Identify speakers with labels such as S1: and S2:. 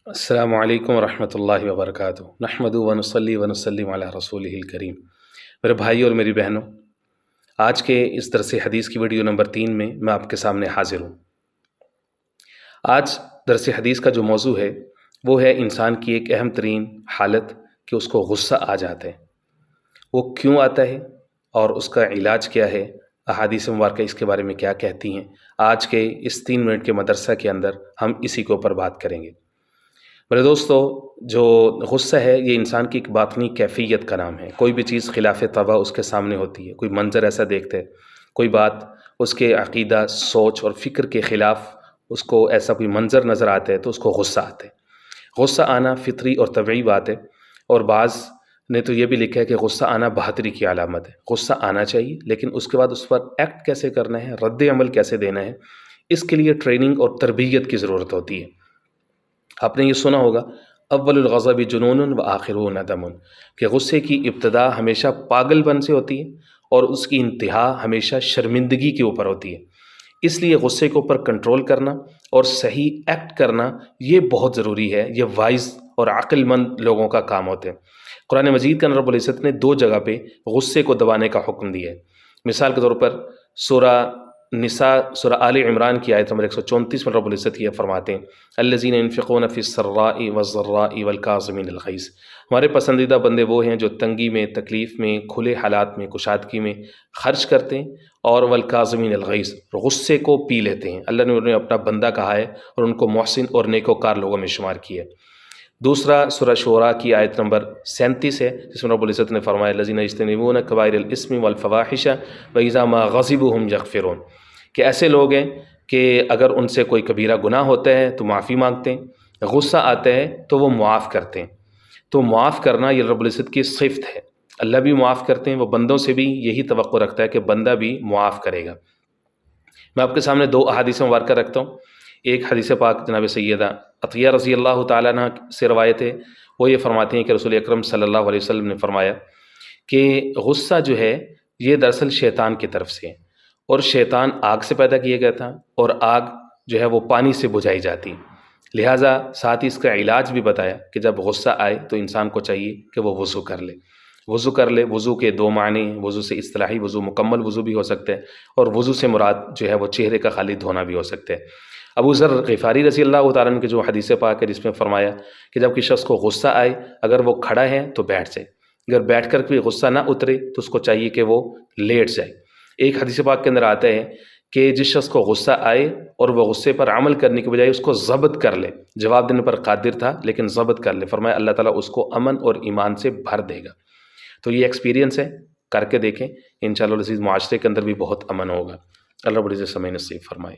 S1: السلام علیکم ورحمۃ اللہ وبرکاتہ نحمد ونصلی ونسلم علی رسول الکریم۔ میرے بھائی اور میری بہنوں، آج کے اس درس حدیث کی ویڈیو نمبر 3 میں آپ کے سامنے حاضر ہوں۔ آج درس حدیث کا جو موضوع ہے وہ ہے انسان کی ایک اہم ترین حالت کہ اس کو غصہ آ جاتا ہے۔ وہ کیوں آتا ہے اور اس کا علاج کیا ہے، احادیث مبارکہ اس کے بارے میں کیا کہتی ہیں، آج کے اس 3 منٹ کے مدرسہ کے اندر ہم اسی کے اوپر بات کریں گے۔ میرے دوستو، جو غصہ ہے یہ انسان کی ایک باطنی کیفیت کا نام ہے۔ کوئی بھی چیز خلاف طبع اس کے سامنے ہوتی ہے، کوئی منظر ایسا دیکھتے ہے، کوئی بات اس کے عقیدہ، سوچ اور فکر کے خلاف اس کو ایسا کوئی منظر نظر آتا ہے تو اس کو غصہ آتا ہے۔ غصہ آنا فطری اور طبعی بات ہے، اور بعض نے تو یہ بھی لکھا ہے کہ غصہ آنا بہادری کی علامت ہے۔ غصہ آنا چاہیے، لیکن اس کے بعد اس پر ایکٹ کیسے کرنا ہے، رد عمل کیسے دینا ہے، اس کے لیے ٹریننگ اور تربیت کی ضرورت ہوتی ہے۔ آپ نے یہ سنا ہوگا، اول الغضب جنون و آخرہ ندم، کہ غصے کی ابتدا ہمیشہ پاگل پن سے ہوتی ہے اور اس کی انتہا ہمیشہ شرمندگی کے اوپر ہوتی ہے۔ اس لیے غصے کے اوپر کنٹرول کرنا اور صحیح ایکٹ کرنا یہ بہت ضروری ہے۔ یہ وائز اور عقل مند لوگوں کا کام ہوتے ہیں۔ قرآن مجید کے اندر رب العزت نے 2 جگہ پہ غصے کو دبانے کا حکم دیا ہے۔ مثال کے طور پر سورہ نساء، سورہ آل عمران کی آیت نمبر 134 میں رب العزت یہ فرماتے ہیں، الذین ينفقون فی السراء والضراء والکاظمین الغیظ۔ ہمارے پسندیدہ بندے وہ ہیں جو تنگی میں، تکلیف میں، کھلے حالات میں، کشادگی میں خرچ کرتے ہیں، اور والکاظمین الغیظ، غصے کو پی لیتے ہیں۔ اللہ نے انہیں اپنا بندہ کہا ہے اور ان کو محسن اور نیکوکار لوگوں میں شمار کیا ہے۔ دوسرا سورہ شعراء کی آیت نمبر 37 ہے، جس میں رب العزت نے فرمایا، الذین یجتنبون کبائر الاسم والفواحش واذا ما غضبوا هم یغفرون، کہ ایسے لوگ ہیں کہ اگر ان سے کوئی کبیرہ گناہ ہوتا ہے تو معافی مانگتے ہیں، غصہ آتا ہے تو وہ معاف کرتے ہیں۔ تو معاف کرنا یہ رب العزت کی صفت ہے۔ اللہ بھی معاف کرتے ہیں، وہ بندوں سے بھی یہی توقع رکھتا ہے کہ بندہ بھی معاف کرے گا۔ میں آپ کے سامنے 2 احادیث مبارکہ رکھتا ہوں۔ ایک حدیث پاک جناب سیدہ عطیہ رضی اللہ تعالیٰ عنہ سے روایت ہے، وہ یہ فرماتے ہیں کہ رسول اکرم صلی اللہ علیہ وسلم نے فرمایا کہ غصہ جو ہے یہ دراصل شیطان کی طرف سے ہے، اور شیطان آگ سے پیدا کیا گیا تھا، اور آگ جو ہے وہ پانی سے بجھائی جاتی، لہٰذا ساتھ ہی اس کا علاج بھی بتایا کہ جب غصہ آئے تو انسان کو چاہیے کہ وہ وضو کر لے۔ وضو کر لے، وضو کے 2 معنی، وضو سے اصطلاحی وضو، مکمل وضو بھی ہو سکتا ہے، اور وضو سے مراد جو ہے وہ چہرے کا خالی دھونا بھی ہو سکتا ہے۔ ابو ذر غفاری رضی اللہ تعالیٰ عنہ کی جو حدیث پاک ہے، جس میں فرمایا کہ جب کسی شخص کو غصہ آئے، اگر وہ کھڑا ہے تو بیٹھ جائے، اگر بیٹھ کر بھی غصہ نہ اترے تو اس کو چاہیے کہ وہ لیٹ جائے۔ ایک حدیث پاک کے اندر آتا ہے کہ جس شخص کو غصہ آئے اور وہ غصے پر عمل کرنے کے بجائے اس کو ضبط کر لے، جواب دینے پر قادر تھا لیکن ضبط کر لے، فرمایا اللہ تعالیٰ اس کو امن اور ایمان سے بھر دے گا۔ تو یہ ایکسپیرینس ہے، کر کے دیکھیں، انشاءاللہ العزیز معاشرے کے اندر بھی بہت امن ہوگا۔ اللہ رب العزت سمجھ نصیب فرمائے۔